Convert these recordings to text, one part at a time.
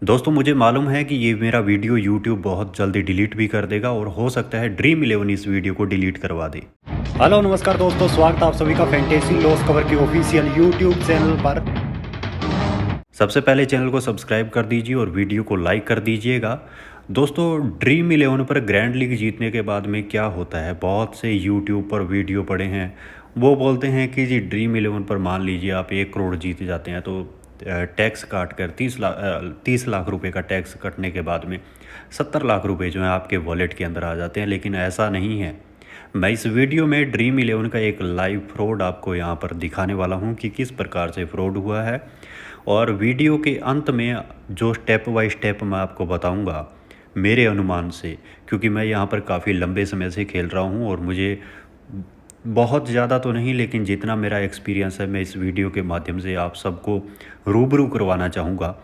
दोस्तों मुझे मालूम है कि ये मेरा वीडियो यूट्यूब बहुत जल्दी डिलीट भी कर देगा और हो सकता है ड्रीम इलेवन इस वीडियो को डिलीट करवा दे। हेलो नमस्कार दोस्तों, स्वागत है आप सभी का फैंटेसी लॉस कवर के ऑफिशियल यूट्यूब चैनल पर। सबसे पहले चैनल को सब्सक्राइब कर दीजिए और वीडियो को लाइक कर दीजिएगा। दोस्तों ड्रीम इलेवन पर ग्रैंड लीग जीतने के बाद में क्या होता है, बहुत से यूट्यूब पर वीडियो पड़े हैं, वो बोलते हैं कि जी ड्रीम इलेवन पर मान लीजिए आप 1 करोड़ जीत जाते हैं तो टैक्स काट कर 30 लाख रुपए का टैक्स कटने के बाद में 70 लाख रुपए जो है आपके वॉलेट के अंदर आ जाते हैं। लेकिन ऐसा नहीं है। मैं इस वीडियो में ड्रीम इलेवन का एक लाइव फ्रॉड आपको यहाँ पर दिखाने वाला हूँ कि किस प्रकार से फ्रॉड हुआ है, और वीडियो के अंत में जो स्टेप बाय स्टेप मैं आपको बताऊँगा मेरे अनुमान से, क्योंकि मैं यहाँ पर काफ़ी लंबे समय से खेल रहा हूँ और मुझे बहुत ज़्यादा तो नहीं लेकिन जितना मेरा एक्सपीरियंस है मैं इस वीडियो के माध्यम से आप सबको रूबरू करवाना चाहूँगा,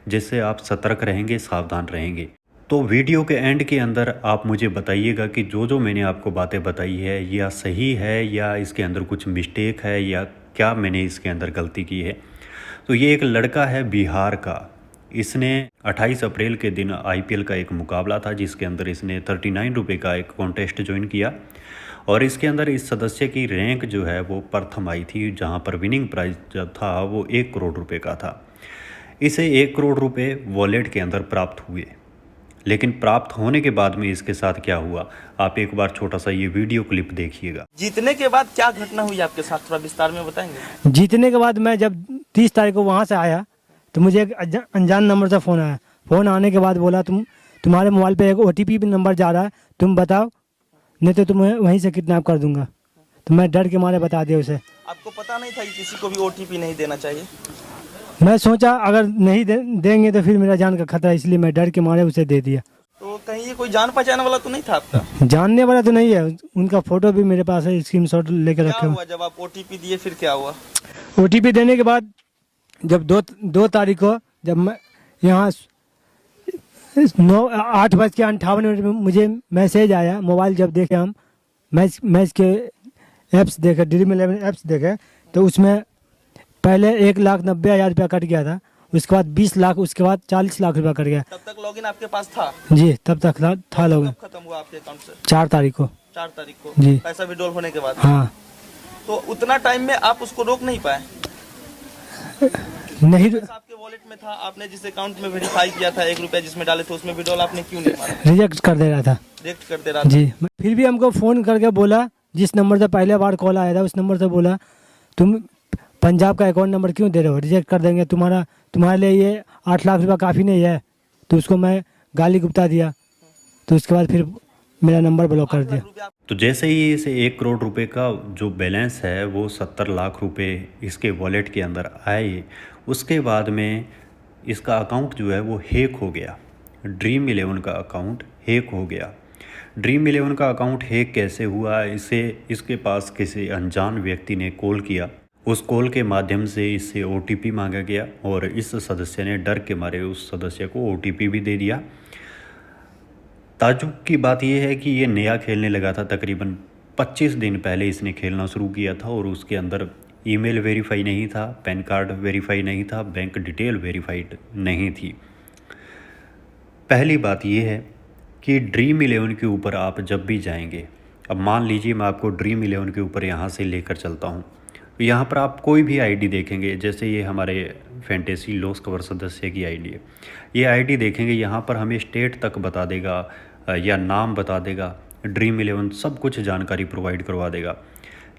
जिससे आप सतर्क रहेंगे, सावधान रहेंगे। तो वीडियो के एंड के अंदर आप मुझे बताइएगा कि जो मैंने आपको बातें बताई है या सही है या इसके अंदर कुछ मिस्टेक है या क्या मैंने इसके अंदर गलती की है। तो ये एक लड़का है बिहार का, इसने 28 अप्रैल के दिन आईपीएल का एक मुकाबला था जिसके अंदर इसने 39 रुपये का एक कॉन्टेस्ट ज्वाइन किया और इसके अंदर इस सदस्य की रैंक जो है वो प्रथम आई थी, जहां पर विनिंग प्राइस जो था वो 1 करोड़ रुपए का था। इसे 1 करोड़ रुपए वॉलेट के अंदर प्राप्त हुए। लेकिन प्राप्त होने के बाद में इसके साथ क्या हुआ, आप एक बार छोटा सा ये वीडियो क्लिप देखिएगा। जीतने के बाद क्या घटना हुई आपके साथ, थोड़ा विस्तार में बताएंगे? जीतने के बाद मैं जब 30 तारीख को वहाँ से आया तो मुझे एक अनजान नंबर से फ़ोन आया। फ़ोन आने के बाद बोला तुम्हारे मोबाइल पे एक OTP नंबर जा रहा है, तुम बताओ नहीं तो तुम्हें वहीं से किडनैप कर दूंगा। तो मैं डर के मारे बता दिया उसे। आपको पता नहीं था कि किसी को भी OTP नहीं देना चाहिए? मैं सोचा अगर नहीं देंगे तो फिर मेरा जान का खतरा, इसलिए मैं डर के मारे उसे दे दिया। तो कहीं ये कोई जान पहचान वाला तो नहीं था आपका? जानने वाला तो नहीं है, उनका फ़ोटो भी मेरे पास है, स्क्रीनशॉट लेकर क्या रखे हुआ जब आप OTP दिए, फिर क्या हुआ? OTP देने के बाद जब दो तारीख को जब मैं यहाँ 8:58 में मुझे मैसेज आया, मोबाइल जब देखे हम मैच के ऐप्स देखे, ड्रीम इलेवन ऐप्स देखे तो उसमें पहले 1,90,000 रुपया कट गया था, उसके बाद 20 लाख, उसके बाद 40 लाख रुपया कट गया। तब तक लॉगिन आपके पास था? जी तब तक था लॉगिन। कब खत्म हुआ आपके अकाउंट से? 4 तारीख को। 4 तारीख को जी। पैसा विड्रॉल होने के बाद? हाँ। तो उतना टाइम में आप उसको रोक नहीं पाए? नहीं, पैसा आपके वॉलेट में था, आपने जिस अकाउंट में वेरीफाई किया था 1 रुपया जिसमें डाले थे उसमें विड्रॉल आपने क्यों नहीं मारा? रिजेक्ट कर दे रहा था। रिजेक्ट कर दे रहा था? जी। फिर भी हमको फ़ोन करके बोला, जिस नंबर से पहले बार कॉल आया था उस नंबर से बोला तुम पंजाब का अकाउंट नंबर क्यों दे रहे हो, रिजेक्ट कर देंगे, तुम्हारे लिए ये 8 लाख रुपया काफ़ी नहीं है। तो उसको मैं गाली गुप्ता दिया, तो उसके बाद फिर मेरा नंबर ब्लॉक कर दिया। तो जैसे ही इसे 1 करोड़ रुपए का जो बैलेंस है वो 70 लाख रुपए इसके वॉलेट के अंदर आए, उसके बाद में इसका अकाउंट जो है वो हैक हो गया। ड्रीम इलेवन का अकाउंट हैक हो गया। ड्रीम इलेवन का अकाउंट हैक कैसे हुआ, इसके पास किसी अनजान व्यक्ति ने कॉल किया, उस कॉल के माध्यम से इससे OTP मांगा गया और इस सदस्य ने डर के मारे उस सदस्य को OTP भी दे दिया। ताज्जुब की बात यह है कि ये नया खेलने लगा था, तकरीबन 25 दिन पहले इसने खेलना शुरू किया था और उसके अंदर ईमेल वेरीफाई नहीं था, पैन कार्ड वेरीफाई नहीं था, बैंक डिटेल वेरीफाइड नहीं थी। पहली बात यह है कि ड्रीम इलेवन के ऊपर आप जब भी जाएंगे, अब मान लीजिए मैं आपको ड्रीम इलेवन के ऊपर यहाँ से लेकर चलता हूँ, तो यहाँ पर आप कोई भी आईडी देखेंगे, जैसे ये हमारे फैंटेसी लॉस कवर सदस्य की आईडी है, ये आईडी देखेंगे यहाँ पर हमें स्टेट तक बता देगा या नाम बता देगा, ड्रीम इलेवन सब कुछ जानकारी प्रोवाइड करवा देगा।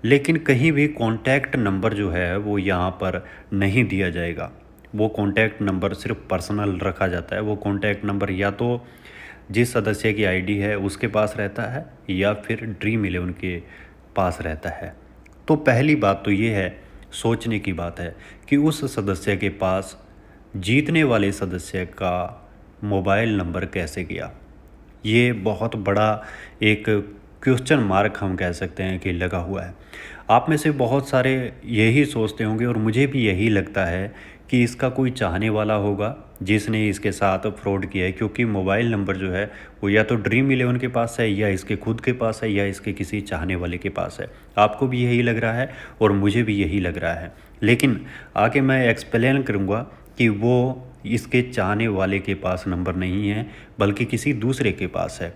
लेकिन कहीं भी कॉन्टैक्ट नंबर जो है वो यहाँ पर नहीं दिया जाएगा। वो कॉन्टैक्ट नंबर सिर्फ पर्सनल रखा जाता है। वो कॉन्टैक्ट नंबर या तो जिस सदस्य की आईडी है उसके पास रहता है या फिर ड्रीम इलेवन के पास रहता है। तो पहली बात तो ये है, सोचने की बात है कि उस सदस्य के पास जीतने वाले सदस्य का मोबाइल नंबर कैसे गया। ये बहुत बड़ा एक क्वेश्चन मार्क हम कह सकते हैं कि लगा हुआ है। आप में से बहुत सारे यही सोचते होंगे और मुझे भी यही लगता है कि इसका कोई चाहने वाला होगा जिसने इसके साथ फ्रॉड किया है, क्योंकि मोबाइल नंबर जो है वो या तो ड्रीम इलेवन के पास है या इसके खुद के पास है या इसके किसी चाहने वाले के पास है। आपको भी यही लग रहा है और मुझे भी यही लग रहा है। लेकिन आगे मैं एक्सप्लेन करूँगा कि वो इसके चाहने वाले के पास नंबर नहीं है बल्कि किसी दूसरे के पास है।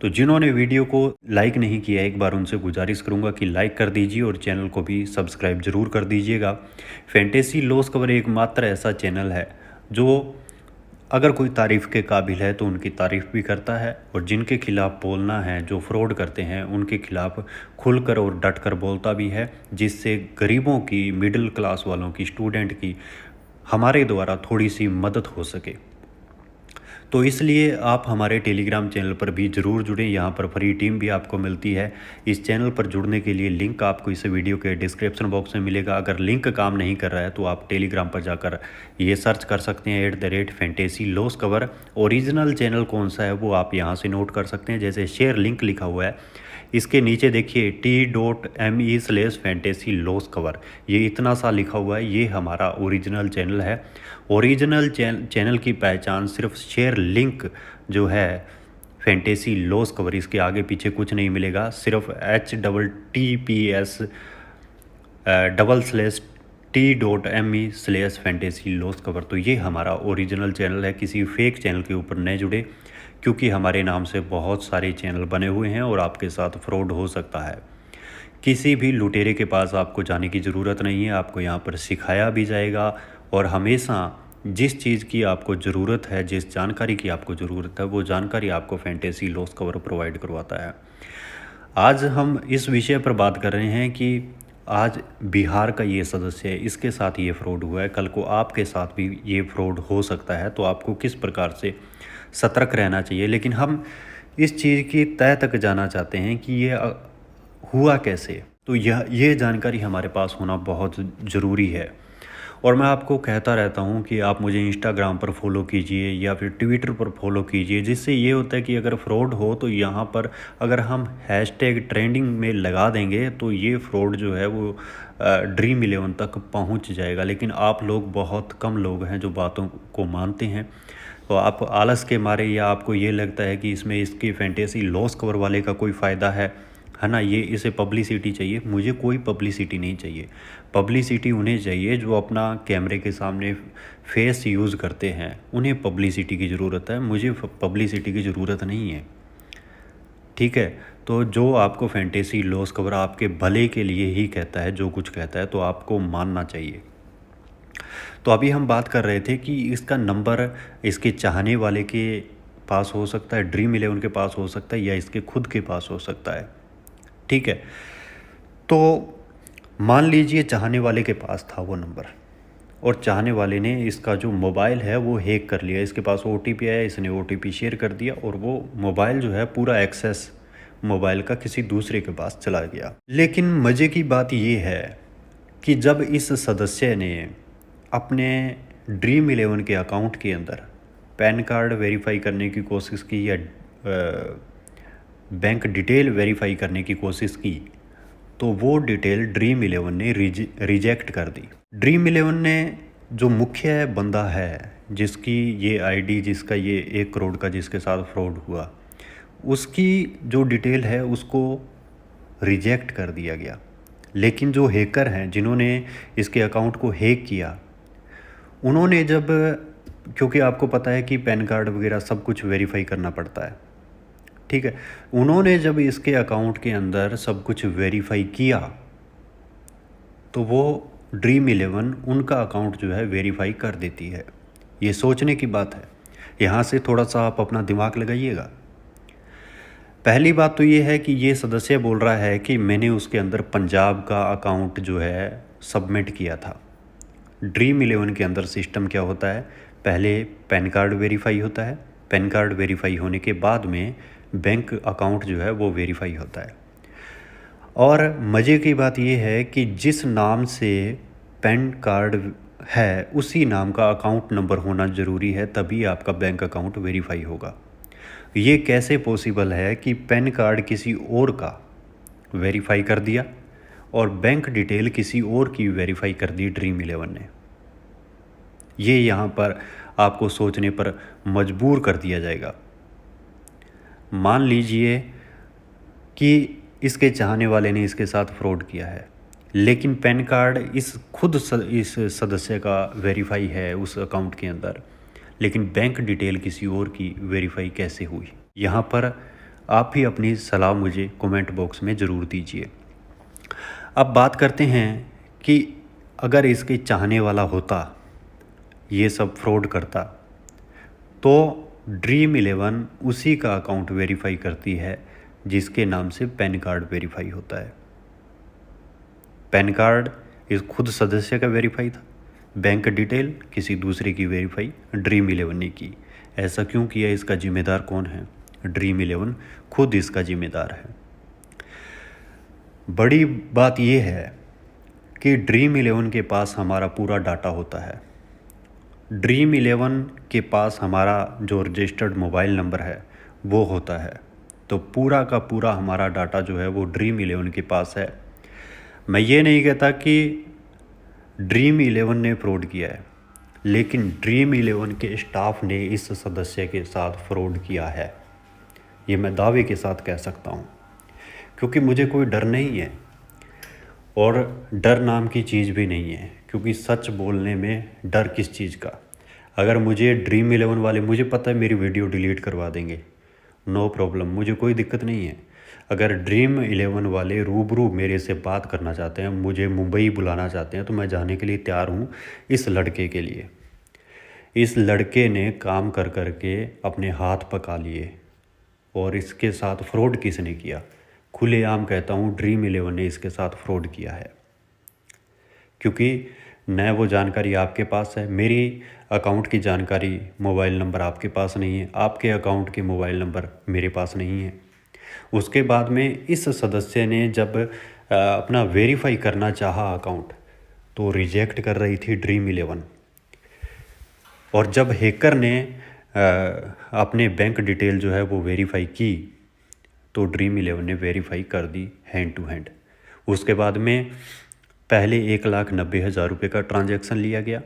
तो जिन्होंने वीडियो को लाइक नहीं किया एक बार उनसे गुजारिश करूंगा कि लाइक कर दीजिए और चैनल को भी सब्सक्राइब ज़रूर कर दीजिएगा। फैंटेसी लॉस कवर एकमात्र ऐसा चैनल है जो अगर कोई तारीफ़ के काबिल है तो उनकी तारीफ़ भी करता है, और जिनके खिलाफ़ बोलना है, जो फ्रॉड करते हैं, उनके खिलाफ़ खुलकर और डट कर बोलता भी है, जिससे गरीबों की, मिडिल क्लास वालों की, स्टूडेंट की हमारे द्वारा थोड़ी सी मदद हो सके। तो इसलिए आप हमारे टेलीग्राम चैनल पर भी ज़रूर जुड़ें। यहाँ पर फ्री टीम भी आपको मिलती है। इस चैनल पर जुड़ने के लिए लिंक आपको इस वीडियो के डिस्क्रिप्शन बॉक्स में मिलेगा। अगर लिंक काम नहीं कर रहा है तो आप टेलीग्राम पर जाकर ये सर्च कर सकते हैं @fantasy loss cover. Original channel कौन सा है वो आप यहाँ से नोट कर सकते हैं। जैसे शेयर लिंक लिखा हुआ है, इसके नीचे देखिए t.me/फैंटेसी लॉस कवर, ये इतना सा लिखा हुआ है, ये हमारा ओरिजिनल चैनल है। ओरिजिनल चैनल की पहचान सिर्फ शेयर लिंक जो है फैंटेसी लॉस कवर, इसके आगे पीछे कुछ नहीं मिलेगा, सिर्फ https:/t.me/फैंटेसी लॉस कवर। तो ये हमारा ओरिजिनल चैनल है। किसी फेक चैनल के ऊपर न जुड़े, क्योंकि हमारे नाम से बहुत सारे चैनल बने हुए हैं और आपके साथ फ्रॉड हो सकता है। किसी भी लुटेरे के पास आपको जाने की ज़रूरत नहीं है। आपको यहाँ पर सिखाया भी जाएगा, और हमेशा जिस चीज़ की आपको ज़रूरत है, जिस जानकारी की आपको ज़रूरत है, वो जानकारी आपको फैंटेसी लॉस कवर प्रोवाइड करवाता है। आज हम इस विषय पर बात कर रहे हैं कि आज बिहार का ये सदस्य है, इसके साथ ये फ्रॉड हुआ है, कल को आपके साथ भी ये फ्रॉड हो सकता है। तो आपको किस प्रकार से सतर्क रहना चाहिए। लेकिन हम इस चीज़ की तह तक जाना चाहते हैं कि ये हुआ कैसे। तो ये जानकारी हमारे पास होना बहुत ज़रूरी है। और मैं आपको कहता रहता हूँ कि आप मुझे इंस्टाग्राम पर फॉलो कीजिए या फिर ट्विटर पर फॉलो कीजिए, जिससे ये होता है कि अगर फ्रॉड हो तो यहाँ पर अगर हम हैशटैग ट्रेंडिंग में लगा देंगे तो ये फ्रॉड जो है वो Dream11 तक पहुँच जाएगा। लेकिन आप लोग, बहुत कम लोग हैं जो बातों को मानते हैं। तो आप आलस के मारे, या आपको ये लगता है कि इसमें इसकी फैंटेसी लॉस कवर वाले का कोई फ़ायदा है ना, ये इसे पब्लिसिटी चाहिए। मुझे कोई पब्लिसिटी नहीं चाहिए। पब्लिसिटी उन्हें चाहिए जो अपना कैमरे के सामने फेस यूज़ करते हैं, उन्हें पब्लिसिटी की ज़रूरत है। मुझे पब्लिसिटी की ज़रूरत नहीं है, ठीक है। तो जो आपको फैंटेसी लॉस कवर आपके भले के लिए ही कहता है, जो कुछ कहता है, तो आपको मानना चाहिए। तो अभी हम बात कर रहे थे कि इसका नंबर इसके चाहने वाले के पास हो सकता है, Dream11 के पास हो सकता है, या इसके खुद के पास हो सकता है, ठीक है। तो मान लीजिए चाहने वाले के पास था वो नंबर, और चाहने वाले ने इसका जो मोबाइल है वो हैक कर लिया। इसके पास OTP आया, इसने OTP शेयर कर दिया, और वो मोबाइल जो है पूरा एक्सेस मोबाइल का किसी दूसरे के पास चला गया। लेकिन मज़े की बात ये है कि जब इस सदस्य ने अपने Dream11 के अकाउंट के अंदर पैन कार्ड वेरीफाई करने की कोशिश की, या बैंक डिटेल वेरीफाई करने की कोशिश की, तो वो डिटेल Dream11 ने रिजेक्ट कर दी। Dream11 ने, जो मुख्य बंदा है जिसकी ये आईडी, जिसका ये 1 करोड़ का जिसके साथ फ्रॉड हुआ, उसकी जो डिटेल है उसको रिजेक्ट कर दिया गया। लेकिन जो हैकर हैं जिन्होंने इसके अकाउंट को हैक किया, उन्होंने जब, क्योंकि आपको पता है कि पैन कार्ड वगैरह सब कुछ वेरीफाई करना पड़ता है, ठीक है, उन्होंने जब इसके अकाउंट के अंदर सब कुछ वेरीफाई किया तो वो Dream11 उनका अकाउंट जो है वेरीफाई कर देती है। ये सोचने की बात है। यहाँ से थोड़ा सा आप अपना दिमाग लगाइएगा। पहली बात तो ये है कि ये सदस्य बोल रहा है कि मैंने उसके अंदर पंजाब का अकाउंट जो है सबमिट किया था। Dream11 के अंदर सिस्टम क्या होता है, पहले पैन कार्ड वेरीफाई होता है, पैन कार्ड वेरीफाई होने के बाद में बैंक अकाउंट जो है वो वेरीफाई होता है। और मज़े की बात ये है कि जिस नाम से पैन कार्ड है उसी नाम का अकाउंट नंबर होना ज़रूरी है, तभी आपका बैंक अकाउंट वेरीफाई होगा। ये कैसे पॉसिबल है कि पैन कार्ड किसी और का वेरीफाई कर दिया और बैंक डिटेल किसी और की वेरीफाई कर दी Dream11 ने। ये यहाँ पर आपको सोचने पर मजबूर कर दिया जाएगा। मान लीजिए कि इसके चाहने वाले ने इसके साथ फ्रॉड किया है, लेकिन पैन कार्ड इस सदस्य का वेरीफाई है उस अकाउंट के अंदर, लेकिन बैंक डिटेल किसी और की वेरीफाई कैसे हुई? यहाँ पर आप भी अपनी सलाह मुझे कमेंट बॉक्स में ज़रूर दीजिए। अब बात करते हैं कि अगर इसके चाहने वाला होता, ये सब फ्रॉड करता, तो Dream11 उसी का अकाउंट वेरीफाई करती है जिसके नाम से पैन कार्ड वेरीफाई होता है। पैन कार्ड इस खुद सदस्य का वेरीफाई था, बैंक डिटेल किसी दूसरे की वेरीफाई Dream11 ने की। ऐसा क्यों किया? इसका जिम्मेदार कौन है? Dream11 खुद इसका जिम्मेदार है। बड़ी बात यह है कि Dream11 के पास हमारा पूरा डाटा होता है। Dream11 के पास हमारा जो रजिस्टर्ड मोबाइल नंबर है वो होता है, तो पूरा का पूरा हमारा डाटा जो है वो Dream11 के पास है। मैं ये नहीं कहता कि Dream11 ने फ्रॉड किया है, लेकिन Dream11 के स्टाफ ने इस सदस्य के साथ फ्रॉड किया है, ये मैं दावे के साथ कह सकता हूँ, क्योंकि मुझे कोई डर नहीं है और डर नाम की चीज़ भी नहीं है, क्योंकि सच बोलने में डर किस चीज़ का। अगर मुझे Dream11 वाले, मुझे पता है मेरी वीडियो डिलीट करवा देंगे, नो प्रॉब्लम, मुझे कोई दिक्कत नहीं है। अगर Dream11 वाले रूबरू मेरे से बात करना चाहते हैं, मुझे मुंबई बुलाना चाहते हैं, तो मैं जाने के लिए तैयार हूँ इस लड़के के लिए। इस लड़के ने काम कर कर के अपने हाथ पका लिए, और इसके साथ फ्रॉड किसने किया? खुलेआम कहता हूँ Dream11 ने इसके साथ फ्रॉड किया है, क्योंकि न वो जानकारी आपके पास है, मेरी अकाउंट की जानकारी, मोबाइल नंबर आपके पास नहीं है, आपके अकाउंट के मोबाइल नंबर मेरे पास नहीं है। उसके बाद में इस सदस्य ने जब अपना वेरीफाई करना चाहा अकाउंट, तो रिजेक्ट कर रही थी Dream11, और जब हैकर ने अपने बैंक डिटेल जो है वो वेरीफाई की, तो Dream11 ने वेरीफाई कर दी हैंड टू हैंड। उसके बाद में पहले 1,90,000 रुपये का ट्रांजैक्शन लिया गया,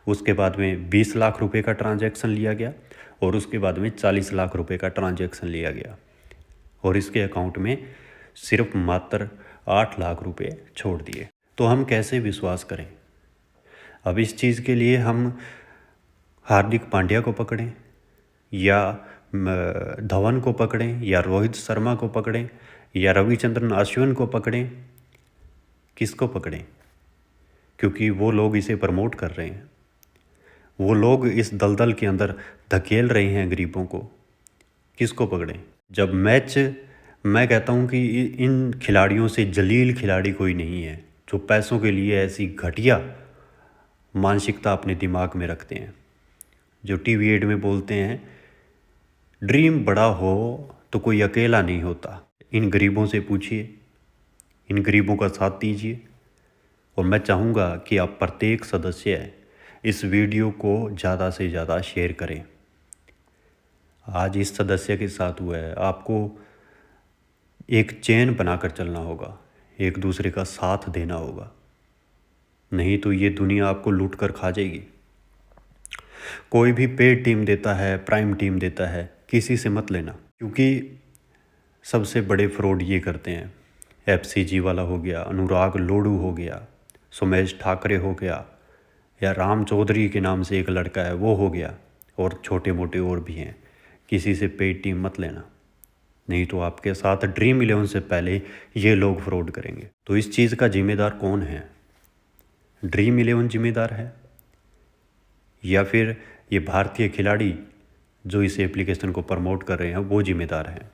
उसके बाद में 20 लाख रुपए का ट्रांजैक्शन लिया गया, और उसके बाद में 40 लाख रुपए का ट्रांजैक्शन लिया गया, और इसके अकाउंट में सिर्फ मात्र 8 लाख रुपए छोड़ दिए। तो हम कैसे विश्वास करें? अब इस चीज़ के लिए हम हार्दिक पांड्या को पकड़ें, या धवन को पकड़ें, या रोहित शर्मा को पकड़ें, या रविचंद्रन अश्विन को पकड़ें? किसको पकड़ें? क्योंकि वो लोग इसे प्रमोट कर रहे हैं, वो लोग इस दलदल के अंदर धकेल रहे हैं गरीबों को। किसको पकड़ें? जब मैं कहता हूँ कि इन खिलाड़ियों से जलील खिलाड़ी कोई नहीं है जो पैसों के लिए ऐसी घटिया मानसिकता अपने दिमाग में रखते हैं, जो टीवी एड में बोलते हैं ड्रीम बड़ा हो तो कोई अकेला नहीं होता। इन गरीबों से पूछिए, इन गरीबों का साथ दीजिए, और मैं चाहूँगा कि आप प्रत्येक सदस्य इस वीडियो को ज़्यादा से ज़्यादा शेयर करें। आज इस सदस्य के साथ हुआ है, आपको एक चेन बनाकर चलना होगा, एक दूसरे का साथ देना होगा, नहीं तो ये दुनिया आपको लूट कर खा जाएगी। कोई भी पेड टीम देता है, प्राइम टीम देता है, किसी से मत लेना, क्योंकि सबसे बड़े फ्रॉड ये करते हैं। FCG वाला हो गया, अनुराग लोडू हो गया, सुमेश ठाकरे हो गया, या राम चौधरी के नाम से एक लड़का है वो हो गया, और छोटे मोटे और भी हैं। किसी से पेड टीम मत लेना, नहीं तो आपके साथ Dream11 से पहले ये लोग फ्रॉड करेंगे। तो इस चीज़ का जिम्मेदार कौन है? Dream11 जिम्मेदार है, या फिर ये भारतीय खिलाड़ी जो इस एप्लीकेशन को प्रमोट कर रहे हैं वो जिम्मेदार हैं?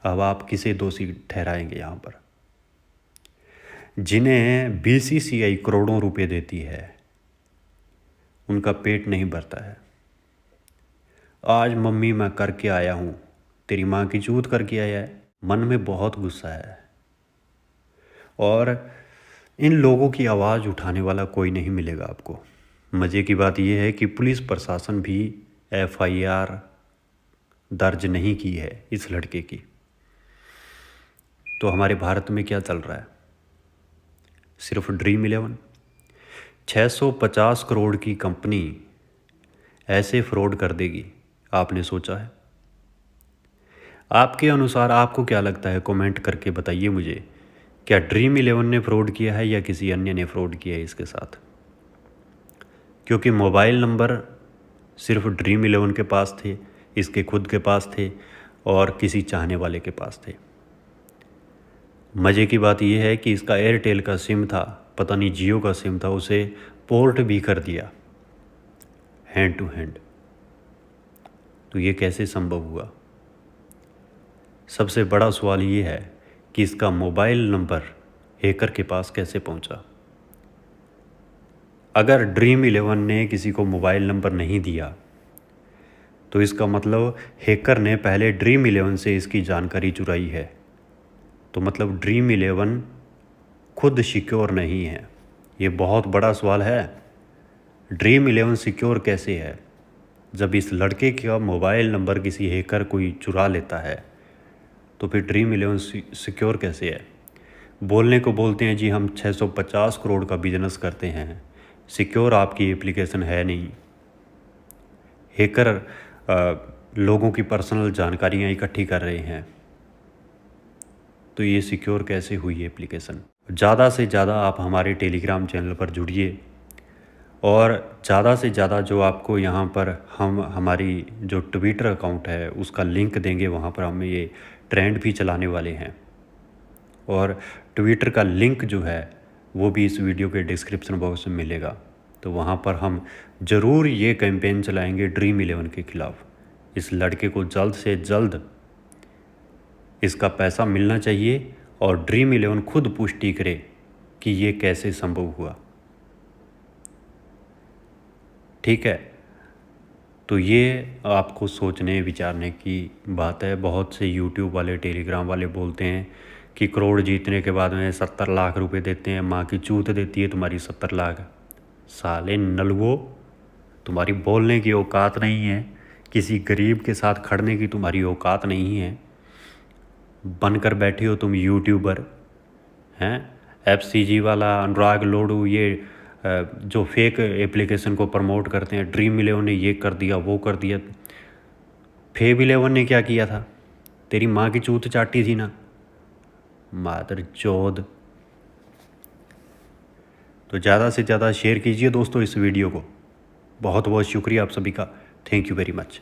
अब आप किसे दोषी ठहराएंगे? यहाँ पर जिन्हें BCCI करोड़ों रुपए देती है उनका पेट नहीं भरता है। आज मम्मी मैं करके आया हूँ, तेरी माँ की चूत करके आया है, मन में बहुत गुस्सा है, और इन लोगों की आवाज़ उठाने वाला कोई नहीं मिलेगा आपको। मज़े की बात यह है कि पुलिस प्रशासन भी FIR दर्ज नहीं की है इस लड़के की। तो हमारे भारत में क्या चल रहा है? सिर्फ Dream11 650 करोड़ की कंपनी ऐसे फ्रॉड कर देगी, आपने सोचा है? आपके अनुसार आपको क्या लगता है? कमेंट करके बताइए मुझे क्या ड्रीम 11 ने फ्रॉड किया है या किसी अन्य ने फ्रॉड किया है इसके साथ? क्योंकि मोबाइल नंबर सिर्फ ड्रीम 11 के पास थे, इसके खुद के पास थे और किसी चाहने वाले के पास थे। मज़े की बात यह है कि इसका एयरटेल का सिम था, पता नहीं जियो का सिम था, उसे पोर्ट भी कर दिया हैंड टू हैंड। तो ये कैसे संभव हुआ? सबसे बड़ा सवाल ये है कि इसका मोबाइल नंबर हैकर के पास कैसे पहुंचा। अगर ड्रीम 11 ने किसी को मोबाइल नंबर नहीं दिया तो इसका मतलब हैकर ने पहले ड्रीम 11 से इसकी जानकारी चुराई है। तो मतलब ड्रीम 11 खुद सिक्योर नहीं है। ये बहुत बड़ा सवाल है। ड्रीम 11 सिक्योर कैसे है? जब इस लड़के का मोबाइल नंबर किसी हैकर कोई चुरा लेता है तो फिर ड्रीम 11 सिक्योर कैसे है? बोलने को बोलते हैं जी हम 650 करोड़ का बिजनेस करते हैं, सिक्योर आपकी एप्लीकेशन है नहीं। हैकर लोगों की पर्सनल जानकारियां इकट्ठी कर रहे हैं, तो ये सिक्योर कैसे हुई एप्लीकेशन? ज़्यादा से ज़्यादा आप हमारे टेलीग्राम चैनल पर जुड़िए और ज़्यादा से ज़्यादा जो आपको यहाँ पर हम हमारी जो ट्विटर अकाउंट है उसका लिंक देंगे, वहाँ पर हम ये ट्रेंड भी चलाने वाले हैं और ट्विटर का लिंक जो है वो भी इस वीडियो के डिस्क्रिप्शन बॉक्स में मिलेगा। तो वहाँ पर हम ज़रूर ये कैंपेन चलाएंगे ड्रीम 11 के ख़िलाफ़। इस लड़के को जल्द से जल्द इसका पैसा मिलना चाहिए और ड्रीम 11 खुद पुष्टि करे कि ये कैसे संभव हुआ। ठीक है, तो ये आपको सोचने विचारने की बात है। बहुत से यूट्यूब वाले, टेलीग्राम वाले बोलते हैं कि करोड़ जीतने के बाद में 70 लाख रुपए देते हैं, माँ की चूत देती है तुम्हारी 70 लाख। साले नलवो, तुम्हारी बोलने की औकात नहीं है, किसी गरीब के साथ खड़ने की तुम्हारी औकात नहीं है। बनकर बैठे हो तुम यूट्यूबर हैं। FCG वाला अनुराग लोडू ये जो फेक एप्लीकेशन को प्रमोट करते हैं, ड्रीम 11 ने ये कर दिया वो कर दिया। फेब 11 ने क्या किया था? तेरी माँ की चूत चाटी थी ना, मादर चौध। तो ज़्यादा से ज़्यादा शेयर कीजिए दोस्तों इस वीडियो को। बहुत बहुत शुक्रिया आप सभी का। Thank you very much.